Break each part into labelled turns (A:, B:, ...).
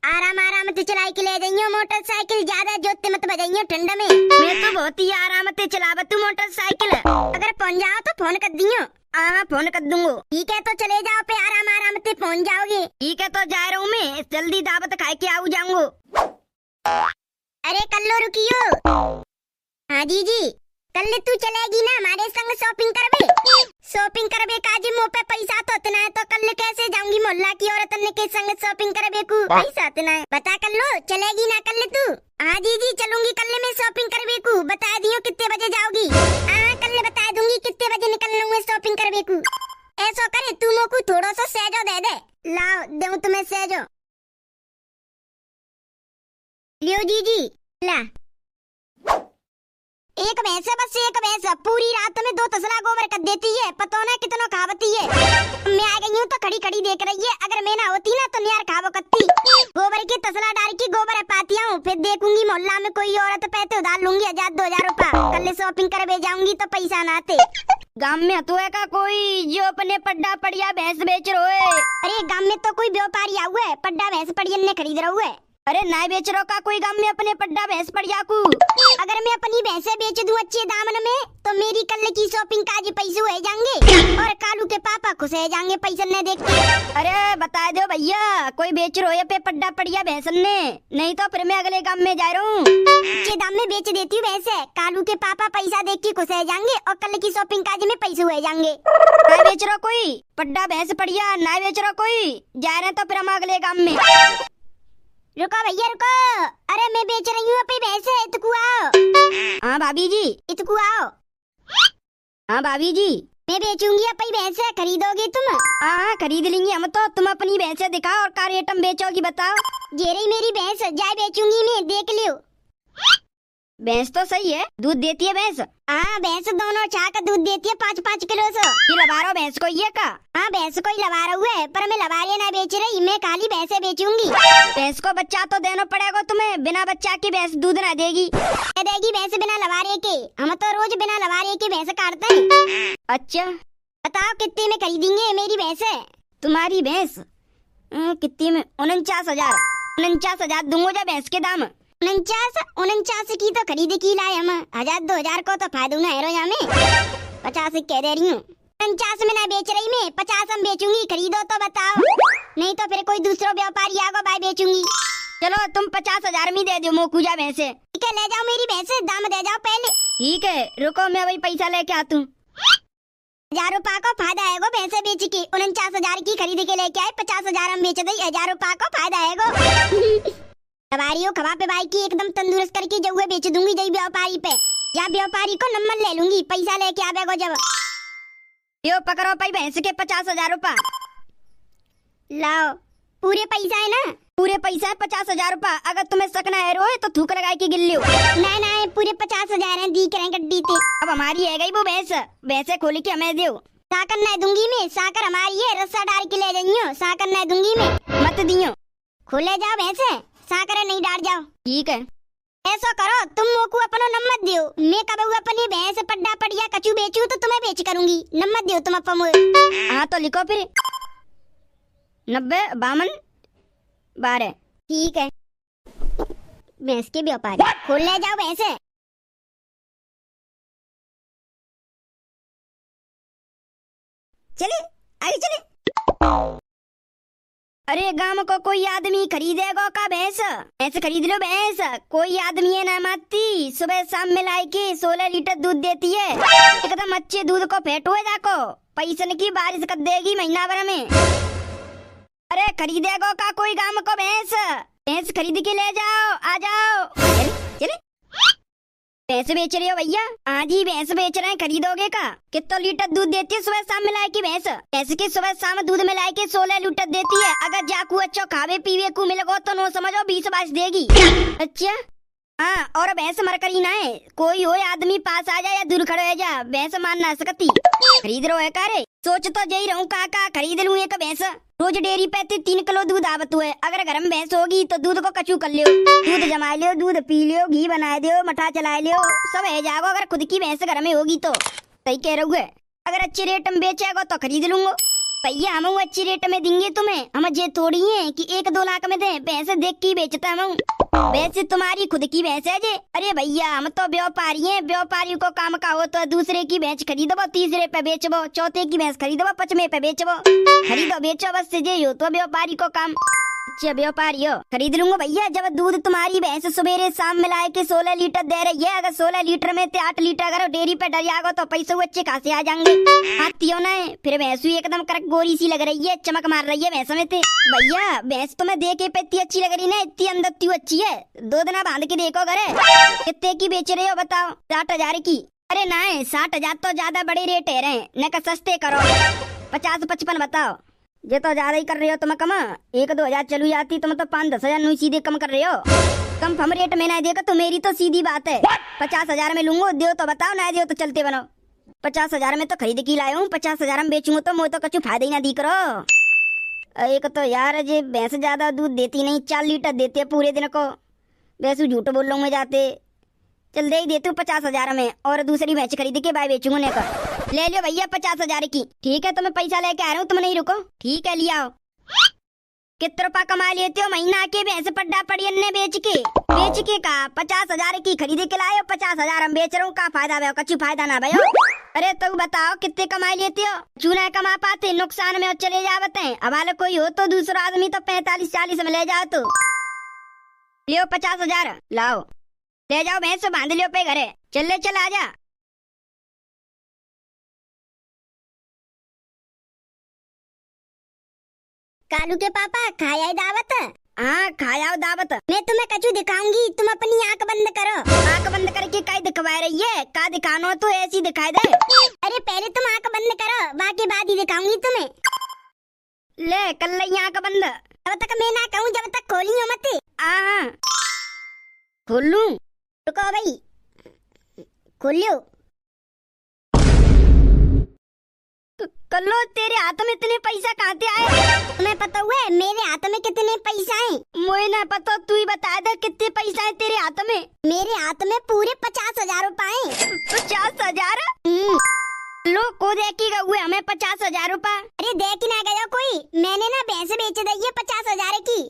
A: आराम आराम से चलाई के ले जाइयो मोटरसाइकिल, ज्यादा जोते मत बजाइयो ठंड में। मैं तो बहुत ही आराम से चलावत हूँ मोटरसाइकिल, अगर पहुँच जाओ तो फोन कर दियो। हाँ फोन कर दूंगा। ठीक है तो चले जाओ पे, आराम आराम से पहुँच जाओगे। ठीक है तो जा रहा हूँ मैं, जल्दी दावत खाए के आऊ जाऊंगा। अरे कल्लो रुकियो। हाँ जी कल तू चलेगी ना हमारे संग शॉपिंग करबे? शॉपिंग करबे काजी मुँह पे पैसा तो इतना है, तो कल कैसे जाऊंगी मोहल्ला की औरत के संग शॉपिंग करबे को पैसा इतना है। बता कल्लो चलेगी ना कल तू? हाँ जी चलूंगी कल मैं शॉपिंग करबे को। बता दियो कितने बजे जाओगी? हाँ कल बता दूंगी कितने बजे निकलना हुआ शॉपिंग करबे को। ऐसा करे तू मोको थोड़ा सा सहजो दे दे। लाओ दूं तुम्हें सहजो। लियो जी ला। एक भैंस है, बस एक भैंस, पूरी रात में 2 तसला गोबर कर देती है, पता ना कितना खावती है। मैं आ गई हूँ तो खड़ी खड़ी देख रही है, अगर मैं ना होती ना तो नियार खावो कत्ती। गोबर की तसला डाल की गोबर पाती हूँ, फिर देखूंगी मोहल्ला में कोई औरत पैसे उधार लूंगी 1000-2000 रुपया। कल शॉपिंग करवे जाऊंगी तो पैसा ना आते। गांव में तो है का कोई जो अपने पड्डा पड़िया भैंस बेच रहे है? अरे गांव में तो कोई व्यापारी आऊ है, पड्डा भैंस पड़ियन ने खरीद रहा है। अरे ना बेच रो का कोई गांव में अपने पड्डा भैंस पड़िया को? अगर मैं अपनी भैंसे बेच दूं अच्छे दामन में तो मेरी कल की शॉपिंग का जी पैसे हो जाएंगे, और कालू के पापा खुश हो जाएंगे पैसे ने देख के। अरे बता दो भैया कोई बेच रो है पे पड्डा पड़िया भैंसन ने, नहीं तो फिर मैं अगले गांव में जा रहा हूँ। अच्छे दाम में बेच देती हूँ भैंसे, कालू के पापा पैसा देख के खुश हो जाएंगे और कल की शॉपिंग का जी में पैसे हो जाएंगे। ना बेच रो कोई पड्डा भैंस पड़िया, ना बेच रो कोई, जा रहे तो फिर हम अगले गांव में। रुको भैया रुको, अरे मैं बेच रही हूँ अपनी भैंसे, इतकू आओ। हाँ भाभी जी इतकू आओ। हाँ भाभी जी मैं बेचूंगी अपनी भैंसे, खरीदोगी तुम? हाँ खरीद लेंगे हम तो, तुम अपनी भैंसे दिखाओ और का रेट हम बेचोगी बताओ। ये रही मेरी भैंस, जाए बेचूंगी मैं, देख लियो। भैंस तो सही है, दूध देती है भैंस? हाँ भैंस दोनों चाह का दूध देती है 5-5 किलो से। ये लगा रहा भैंस को ये का? हाँ भैंस को ही लगा रहा है, पर मैं लवारिया ना बेच रही, मैं खाली भैंसे बेचूंगी। भैंस को बच्चा तो देना पड़ेगा तुम्हें, बिना बच्चा की भैंस दूध ना देगी। देगी भैंस बिना लवारे के, हम तो रोज बिना लवारे के भैंस काटते हैं। अच्छा बताओ कितने में खरीदेंगे मेरी भैंस? तुम्हारी भैंस कितने में? 49,000। 49,000 दूंगा जा भैंस के दाम। 49 की तो खरीद की लाए हम, 1000-2000 को तो फायदा ना है रोजा में। 50 कह दे रही हूँ, 49 में ना बेच रही मैं, 50 हम बेचूंगी, खरीदो तो बताओ, नहीं तो फिर कोई दूसरा व्यापारी आगो भाई बेचूंगी। चलो तुम 50,000 में दे दो मोकूजा भैंसे। ठीक है ले जाओ मेरी भैंसे, दाम दे जाओ पहले। ठीक है रुको मैं वही पैसा लेके आती हूँ। 1000 रुपया को फायदा आएगा भैंसे बेच के, 49,000 की खरीद के लेके आए, 50,000 हम बेच दे, 1000 रुपया को फायदा आएगा। सवारियों खवा पे भाई की एकदम तंदुरुस्त करके जहुए बेच दूंगी जई व्यापारी पे, या व्यापारी को नंबर ले लूंगी, पैसा लेके आवेगो जब। यो पकड़ो पाई भैंस के 50,000 रुपया। लाओ पूरे पैसा है ना? पूरे पैसा है 50,000 रुपया, अगर तुम्हें सकना है रोए तो थूक लगा के गिन लियो। नहीं पूरे 50,000 है, दिख रहे गड्डी थे। अब हमारी है गई वो भैंस, भैंसे खोल के हमें दो। साकर नहीं दूंगी मैं, साकर हमारी है, रस्सा डाल के ले जाइयो, साकर नहीं दूंगी मैं, मत दियो। खोले जाओ भैंसे, साकर नहीं डाल जाओ। ठीक है ऐसा करो तुम मोको अपनो नंबर दियो, मैं कब अपनी भैंस पड्डा पड़िया कचू बेचू तो तुम्हें बेच करूंगी, नंबर दियो तुम अपन। हाँ तो लिखो फिर 90 52 12। ठीक है भैंस के व्यापारी खोल ले जाओ भैंसे। चले आगे चले। अरे गांव को कोई आदमी खरीदेगा का भैंस? भैंस खरीद लो भैंस, कोई आदमी है ना माती, सुबह शाम मिलाई के 16 लीटर दूध देती है, एकदम अच्छे दूध को फेंटो है जाको, पैसन की बारिश कर देगी महीना भर में। अरे खरीदेगा का कोई गांव को भैंस? भैंस खरीद के ले जाओ, आ जाओ। चले भैंस बेच रहे हो भैया? हाँ जी भैंस बेच रहे हैं, खरीदोगे का? कितना लीटर दूध देती है सुबह शाम मिलाए की भैंस? भैंस के सुबह शाम दूध मिलाए के 16 लीटर देती है, अगर जाकू अच्छा खावे पीवे को मिलेगा तो नो समझो 20-22 देगी। अच्छा हाँ और भैंस मरकरी ना है, कोई हो आदमी पास आ जाए या दूर खड़े हो जा, भैंस मान ना सकती। खरीद रो है का रे? सोच तो जही रहूं काका, खरीद लूं एक भैंस, रोज डेयरी पे 3 किलो दूध आवत है, अगर घर में भैंस होगी तो दूध को कचू कर लियो, दूध जमा लियो, दूध पी लियो, घी बना दियो, मठा चला लियो, सब है जागो, अगर खुद की भैंस घर में होगी तो। सही कह रहे हो, अगर अच्छे रेट में बेचेगा तो खरीद लूंगा। भैया हम अच्छी रेट में देंगे तुम्हें, हम ये थोड़ी है कि 1-2 लाख में दे। भैंस देख के बेचता हम, वैसे तुम्हारी खुद की भैंस है जे। अरे भैया हम तो व्यापारी हैं, व्यापारी को काम का हो तो दूसरे की भैंस खरीदबो, तीसरे पे बेचबो, चौथे की भैंस खरीदबो, पचमे पे बेचबो, खरीदो बेचो बस जे हो तो व्यापारी को काम। अच्छा व्यापारी हो, खरीद लूंगा भैया। जब दूध तुम्हारी भैंस सवेरे शाम मिलाए के 16 लीटर दे रही है, अगर 16 लीटर में 8 लीटर अगर डेयरी पे डर जाओ तो पैसे अच्छे खासे आ जाएंगे। हाथी हो ना फिर भैंस एकदम करक गोरी सी लग रही है, चमक मार रही है भैंस में थे। भैया भैंस तो मैं देखे पे इतनी अच्छी लग रही ना, इतनी अंदर इतनी अच्छी है। 2 दिन बांध के देखो घरे। कितने की बेच रहे हो बताओ? 60,000 की। अरे ना 60,000 तो ज्यादा बड़े रेट है रहे न, का सस्ते करो 50-55 बताओ। ये तो ज्यादा ही कर रहे हो तुम कम। 1-2 हजार चलू जाती तुम तो 5-10 हजार नु सीधे कम कर रहे हो। कम हम रेट में ना देगा तो मेरी तो सीधी बात है 50,000 में लूंगा, दो तो बताओ, ना दो तो चलते बनो। 50,000 में तो खरीद के लाया हूँ, 50,000 में बेचूंगा तो मुझे तो कुछ फायदा ही ना दी करो। एक तो यार ये भैंस ज्यादा दूध देती नहीं, 4 लीटर देते पूरे दिन को। वैसे झूठ बोल लूंगा जाते, चल दे ही देती हूँ 50,000 में, और दूसरी भैंस खरीद के भाई बेचूंगा ने का। ले लियो भैया 50,000 की। ठीक है तो मैं पैसा लेके आ रहा हूँ, तुम नहीं रुको। ठीक है लिया। कितना रुपया कमा लेते हो महीना के भैंस पड्डा पड़ी अन्य बेच के का 50,000 की खरीद के लाए हो, 50,000 हम बेच रहा हूँ, का फायदा भयो? कछु फायदा ना भयो। अरे तो बताओ कितने कमा लेते हो? चूना कमा पाते, नुकसान में और चले जावते हैं। अब वाले कोई हो तो दूसरा आदमी तो 45-40 में ले जाओ तो लियो 50,000 लाओ, ले जाओ भैंस बांध लियो पे घरे। चल चल आजा। कालू के पापा खाया दावत? हाँ खाया दावत। मैं तुम्हें कछु दिखाऊंगी, तुम अपनी आंख बंद करो। आंख बंद करके क्या दिखवा रही है? का दिखानो तो ऐसी दिखाई दे। अरे पहले तुम आंख बंद करो, बाकी बाद ही दिखाऊंगी तुम्हें। ले कर ली आंख बंद। जब तक मैं ना कहूँ जब तक खोली हो मत। हाँ खोल लूं, रुको भाई खोलियो। कल्लो तेरे हाथ में इतने पैसा कहाँ से आए? तुम्हें पता हुआ है मेरे हाथ में कितने पैसा है? मुझे ना पता, तू ही बता दे कितने पैसा है तेरे हाथ में। मेरे हाथ में पूरे 50,000 रुपए हैं। 50,000? लो को देखिएगा हुए हमें 50,000 रुपए। अरे देख ना गया कोई, मैंने ना भैंस बेच दी है 50,000 की।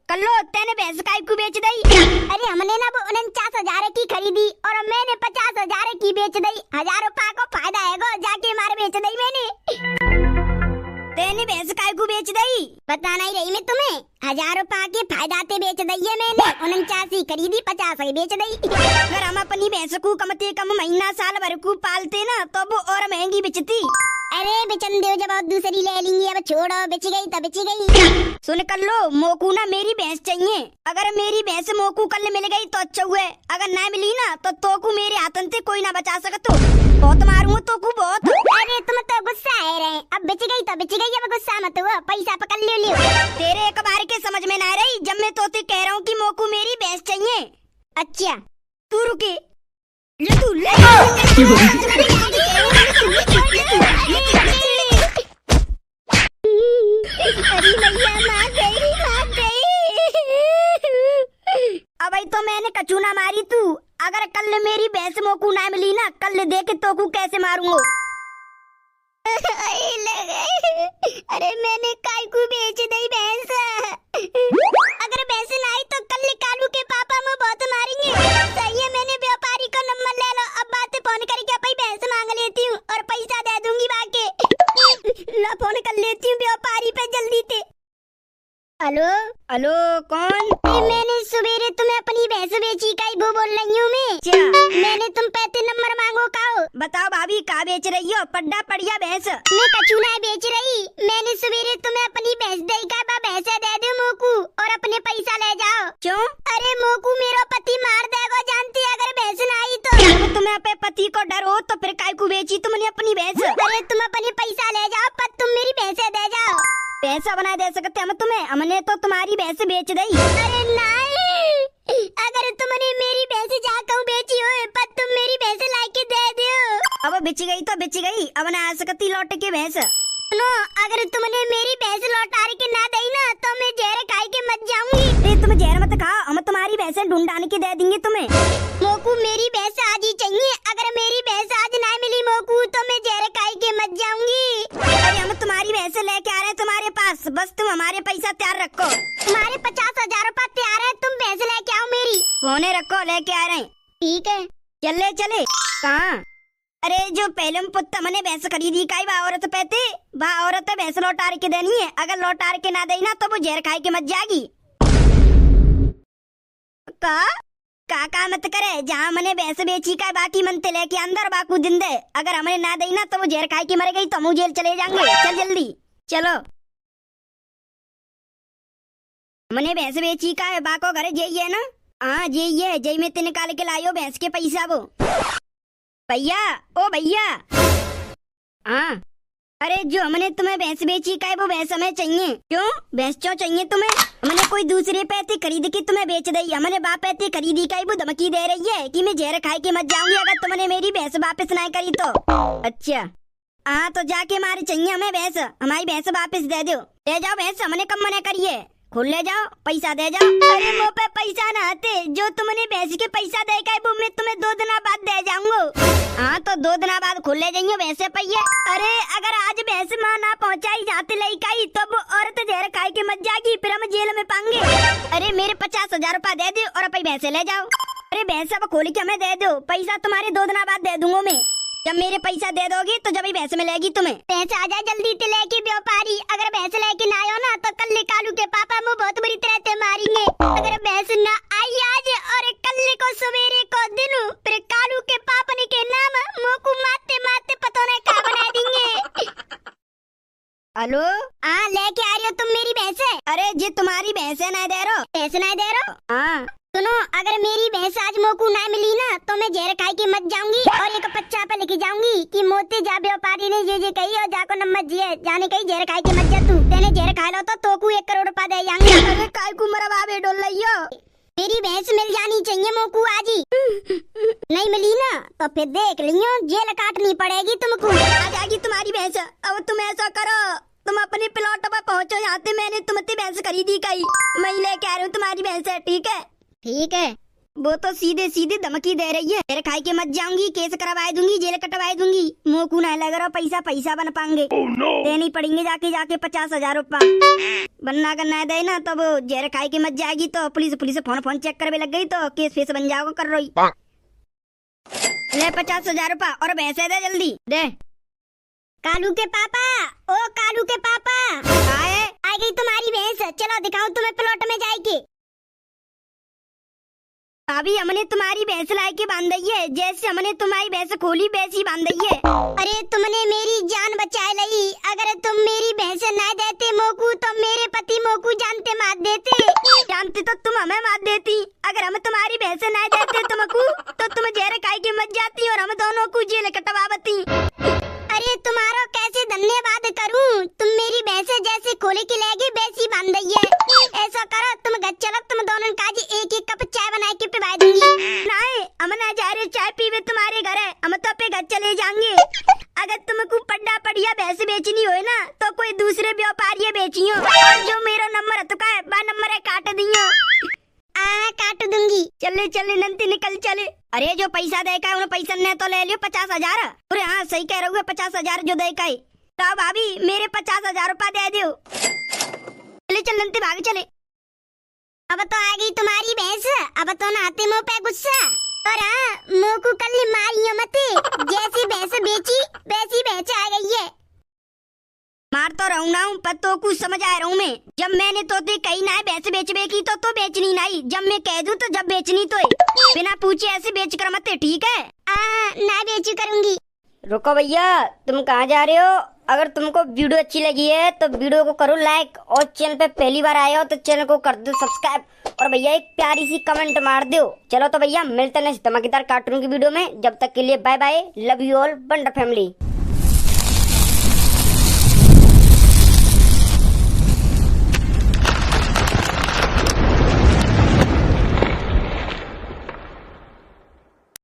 A: कल्लो तेने भैंस काय को बेच दी? अरे हमने ना वो 49,000 की खरीदी और मैंने 50,000 की बेच दी। 1,000 रुपए को फायदा है गो, जाके मार बेच दी मैंने। तेने भैंस काय को बेच दी? बता नहीं रही मैं तुम्हें, 1,000 रुपए के फायदा ते बेच दी है मैंने। 49 खरीदी 50 ही बेच दी। अगर हम अपनी भैंस को कम से कम महीना साल भर को पालते ना तो वो और महंगी बेचती। अरे बेचन दो, जब और दूसरी ले लेंगी। अब छोड़ो, बेच गई तो बेच गई। सुन कर लो, मोकू ना मेरी भैंस चाहिए। अगर मेरी भैंस मोकू कल मिल गई तो अच्छा हुआ, अगर ना मिली ना तो तोकू मेरे हाथन से कोई ना बचा सकतो। बहुत मारूंगा तोकू बहुत। अरे तुम तो गुस्सा है रहे, अब बेच गई तो बेच गई, अब गुस्सा मत हुआ, पैसा पकड़ लियो। तेरे एक बार के समझ में ना रही जब मैं तोते कह रहा हूँ कि मोकू मेरी भैंस चाहिए। अच्छा तू रुके, ले तू ले। अरे भैया मार गई। अब तो मैंने कचू ना मारी तू, अगर कल मेरी भैंस मोकू ना मिली ना, कल देख तो को कैसे मारूंगा। अरे मैंने काय को बेच दी भैंस। अगर भैंस ना आई तो कल कालू के पापा में बहुत मारेंगे। सही है, मैंने व्यापारी का नंबर ले लो, अब बात फोन करके अपनी भैंस मांग लेती हूँ और पैसा दे दूंगी बाकी। ला फोन कर लेती हूँ व्यापारी पे जल्दी से। हेलो हेलो कौन? मैंने सवेरे तुम्हें अपनी भैंस बेची का ही वो बोल रही हूँ मैं। क्या? मैंने तुम पैसे नंबर मांगो काओ। बताओ भाभी कहाँ बेच रही हो? पड्डा पड़िया भैंस। मैं कचू ना बेच रही, मैंने सवेरे तुम्हें अपनी भैंस दई का भैंसे दे दो मोकू और अपने पैसा ले जाओ। क्यों? अरे मोकू मेरा पति मार देगा जानती, अगर भैंस ना आई तो। तुम्हें अपने पति को डर हो तो फिर काय को बेची तुमने अपनी भैंस? अरे तुम अपने पैसा ले जाओ पर तुम मेरी भैंसे दे जाओ। पैसा बना दे सकते हम तुम्हें, हमने तो तुम्हारी भैंस बेच दी। अरे नहीं, अगर तुमने मेरी भैंस जाकर बेची हो पर तुम मेरी भैंस लाके दे दो। अब बेच गई तो बेच गई, अब ना आ सकती लौट के भैंस। सुनो, अगर तुमने मेरी भैंस लौटा के ना दी ना तो मैं जहर खाई के मर जाऊंगी। तुम जहर मत खाओ, हम तुम्हारी भैंस ढूंढाने के दे देंगे तुम्हें। मोकू मेरी भैंस आज ही चाहिए, अगर मेरी भैंस आज ना मिली मोकू तो मैं जहर खाई के मर जाऊंगी। बस बस तुम हमारे पैसा तैयार रखो। तुम्हारे 50,000 रुपया तैयार है, तुम पैसे लेके आओ मेरी। फोने रखो, लेके आ रहे हैं। ठीक है, चले चले। कहाँ? अरे जो पहले में पुत्ता मैंने भैंस खरीदी काई बा औरत पैते, बा औरत भैंस लौटार के देनी है। अगर लौटार के ना देना तो वो जहर खाए के मत जाएगी। का मत करे, जहाँ मैंने भैंस बेची का बाकी मनते लेके अंदर बाकू दिन दे। अगर हमें ना देना तो वो जहर खाए के मर गई तो हम जेल चले जाएंगे। चल जल्दी चलो। मैंने भैंस बेची का है, बाको घरे जई है ना? हाँ जई है, जई में ते निकाल के लायो भैंस के पैसा। वो भैया, ओ भैया। हाँ, अरे जो हमने तुम्हें भैंस बेची का है वो भैंस हमें चाहिए। क्यों भैंस क्यों चाहिए तुम्हें? हमने कोई दूसरे पैसे खरीद के तुम्हें बेच दी। हमने बाप पैसे खरीदी का वो धमकी दे रही है कि मैं जहर खाए के मत जाऊंगी अगर तुमने मेरी भैंस वापस नहीं करी तो। अच्छा हाँ, तो जाके हमारे चाहिए हमें भैंस, हमारी भैंस वापस दे दो। ले जाओ भैंस, हमने कम मना करिए। खुल ले जाओ, पैसा दे जाओ। अरे मुँह पे पैसा ना आते, जो तुमने भैंस के पैसा दे का वो मैं तुम्हें 2 दिन बाद दे जाऊंगा। हाँ तो 2 दिन बाद खुल ले जाइए भैंसे पहिए। अरे अगर आज भैंस माँ ना पहुँचाई जाते लई तो वो औरत जहर खाए के मत जाएगी, फिर हम जेल में पाएंगे। अरे मेरे 50,000 रुपया दे दो और अपनी भैंसे ले जाओ। अरे भैंस अब खोल के हमें दे दो, पैसा तुम्हारे 2 दिन बाद दे दूंगा मैं। जब मेरे पैसा दे दोगी तो जब ही भैंस में लेगी तुम्हें। भैंस आ जाए जल्दी ते लेके व्यापारी। अगर भैंस लेके ना आयो ना तो कल कालू के पापा मुँह बहुत बुरी तरह से मारेंगे। अगर भैंस ना आई आज और कल को सवेरे को दिन, फिर कालू के पापा ने के नाम मुँह को मारते मारते पता नहीं क्या बना देंगे। हेलो हाँ, लेके आ रही हो तुम मेरी भैंस? अरे जी तुम्हारी भैंस नहीं दे रहो? भैंस नहीं दे रहो? हाँ सुनो, अगर मेरी भैंस आज मोकू ना मिली ना तो मैं जहर खाई के मत जाऊंगी और एक पच्चा पे लिखी जाऊंगी कि मोती जा व्यापारी ने ये कही और जाको नंबर जिए जाने कही जहर खाई के मत जा। तू तेने जहर खा लो तो को 1 करोड़ रुपया दे जाएंगे। अरे काय को मरा बाबे डोल लियो, मेरी भैंस मिल जानी चाहिए मोकू आज ही। नहीं मिली ना तो फिर देख लियो, जेल काटनी पड़ेगी तुमको। आ जाएगी तुम्हारी भैंस। अब तुम ऐसा करो, तुम अपने प्लॉट पर पहुँचो, यहाँ से मैंने तुमसे भैंस खरीदी कही, मैं लेके आ रही हूँ तुम्हारी भैंस है। ठीक है? ठीक है। वो तो सीधे सीधे धमकी दे रही है, जहर खाई के मत जाऊंगी, केस करवा दूंगी, जेल कटवा दूंगी। मुँह को नहीं लग रहा, पैसा बन पाएंगे। देनी पड़ेंगे जाके 50,000 रुपया। बनना का नहीं देना तो वो जहर खाई के मत जाएगी तो पुलिस फोन चेक करवे लग गई तो केस फेस बन जाओगे कर रही। ले 50,000 रुपया और भैंसे दे जल्दी दे। कालू के पापा, ओ कालू के पापा, आए आ गई तुम्हारी भैंस। चलो दिखाओ तुम्हें प्लॉट में जाएगी। अभी हमने तुम्हारी भैंस लाई के बांध दी है, जैसे हमने तुम्हारी भैंस खोली वैसी बांध दी है। अरे तुमने मेरी जान बचा ली। अगर तुम मेरी भैंस ना देते मोकू तो मेरे पति मोकू जानते मार देते। जानते तो तुम हमें मार देती। अगर हम तुम्हारी भैंस ना देते तुमको तो तुम जहर खाई के मत जाती और हम दोनों को जेल कटवाती। अरे तुम्हारा कैसे धन्यवाद करूं, तुम मेरी भैंस जैसे खोले की लेगी वैसी बांध दी है। ऐसा करो तुम घर चलो, तुम दोनों का एक कप चाय बना के पिला दूंगी। नहीं हम ना जा रहे चाय पीवे तुम्हारे घर है, हम तो अपने घर चले जाएंगे। अगर तुमको बढ़िया भैंस बेचनी हो ना तो कोई दूसरे व्यापारी बेचियो, और जो मेरा नंबर है तो का बा नंबर है काट दियो। काट दूंगी। चले नंती निकल चले। अरे जो पैसा दे का उन्हें पैसा ने तो ले लियो 50,000। अरे हाँ सही कह रहे हो, 50,000 जो दे का तो भाभी मेरे 50,000 रुपया दे दो। चल नंती भाग चले। अब तो आ गई तुम्हारी भैंस, अब तो नाते मुँह पे गुस्सा। और हाँ मुँह को कल मारियो मत, जैसी भैंस बेची वैसी भैंस आ गई है। मार तो रहूं ना हूँ पर तो कुछ समझ आ रहा हूँ मैं। जब मैंने तो कही ना भैंस बेचबे की तो बेचनी नहीं, जब मैं कह दूं तो जब बेचनी तो बिना पूछे ऐसे बेच कर मत। ठीक है? ना बेच करूंगी। रुको भैया, तुम कहाँ जा रहे हो? अगर तुमको वीडियो अच्छी लगी है तो वीडियो को करो लाइक, और चैनल पे पहली बार आए हो तो चैनल को कर दो सब्सक्राइब, और भैया एक प्यारी सी कमेंट मार दो। चलो तो भैया मिलते हैं धमाकेदार कार्टून की वीडियो में, जब तक के लिए bye bye, love you all, wonder family.